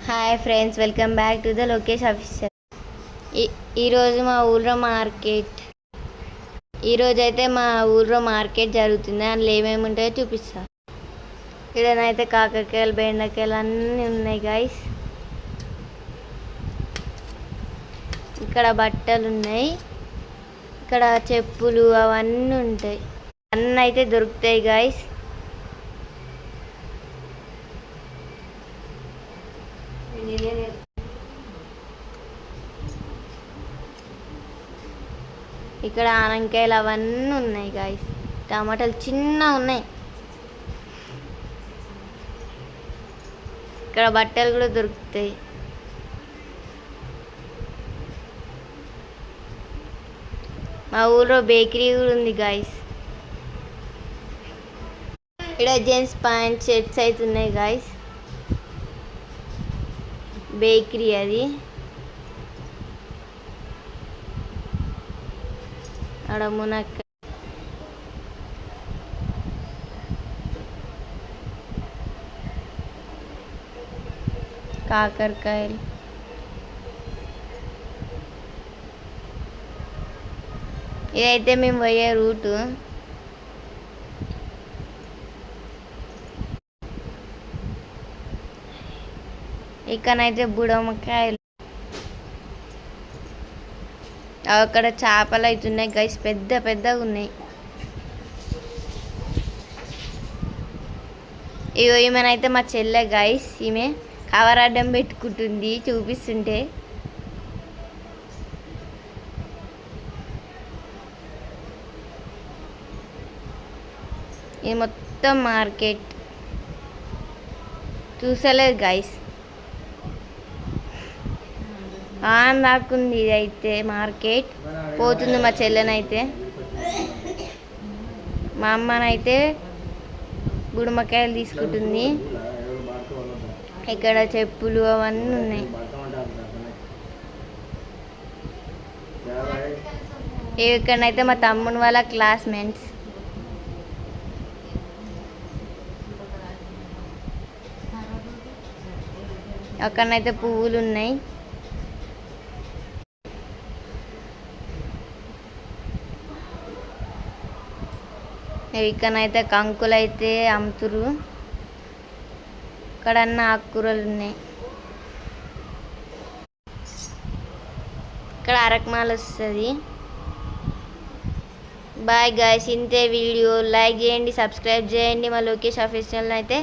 Hi friends, welcome back to the Lokesh officer. ఈరోజు మా ఊళ్ళో మార్కెట్ ఈరోజైతే మా ఊళ్ళో మార్కెట్ జరుగుతుంది. అందులో ఏమేమి ఉంటాయో చూపిస్తాను. ఇక్కడనైతే కాకరకాయలు, బెండకాయలు అన్నీ ఉన్నాయి గైస్. ఇక్కడ బట్టలు ఉన్నాయి, ఇక్కడ చెప్పులు అవన్నీ ఉంటాయి. అన్నీ అయితే దొరుకుతాయి గైస్. ఇక్కడ ఆనంకాయలు అవన్నీ ఉన్నాయి గాయస్. టమాటాలు చిన్న ఉన్నాయి. ఇక్కడ బట్టలు కూడా దొరుకుతాయి. మా ఊళ్ళో బేకరీ కూడా ఉంది గాయస్. ఇక్కడ జెంట్స్ ప్యాంట్ షర్ట్స్ అయితే ఉన్నాయి గాయస్. బేకరీ అది. ఆడ మునక్కాయ, కాకరకాయలు, ఇదైతే మేము పోయే రూటు. ఇక్కడైతే బుడమకాయలు, అక్కడ చేపలు అయితే ఉన్నాయి గైస్. పెద్ద పెద్దగా ఉన్నాయి. ఇగో ఈమెనైతే మా చెల్లె గైస్. ఈమె కవర్ అడ్డం పెట్టుకుంటుంది చూపిస్తుంటే. ఇది మొత్తం మార్కెట్ చూసలేదు గైస్. దాకుంది ఇదైతే మార్కెట్. పోతుంది మా చెల్లెనైతే. మా అమ్మనైతే గుడుమకాయలు తీసుకుంటుంది. ఇక్కడ చెప్పులు అవన్నీ ఉన్నాయి. ఇక్కడనైతే మా తమ్ముని వాళ్ళ క్లాస్మేట్స్. అక్కడనైతే పువ్వులు ఉన్నాయి. ఇక్కడనైతే కంకులు అయితే అమ్ముతురు. ఇక్కడ అన్న ఆకుకూరలు ఉన్నాయి. ఇక్కడ అరకమాల వస్తుంది. Bye guys. ఇంతే వీడియో. లైక్ చేయండి, సబ్స్క్రైబ్ చేయండి. మా లోకేష్ ఆఫీషియల్ అయితే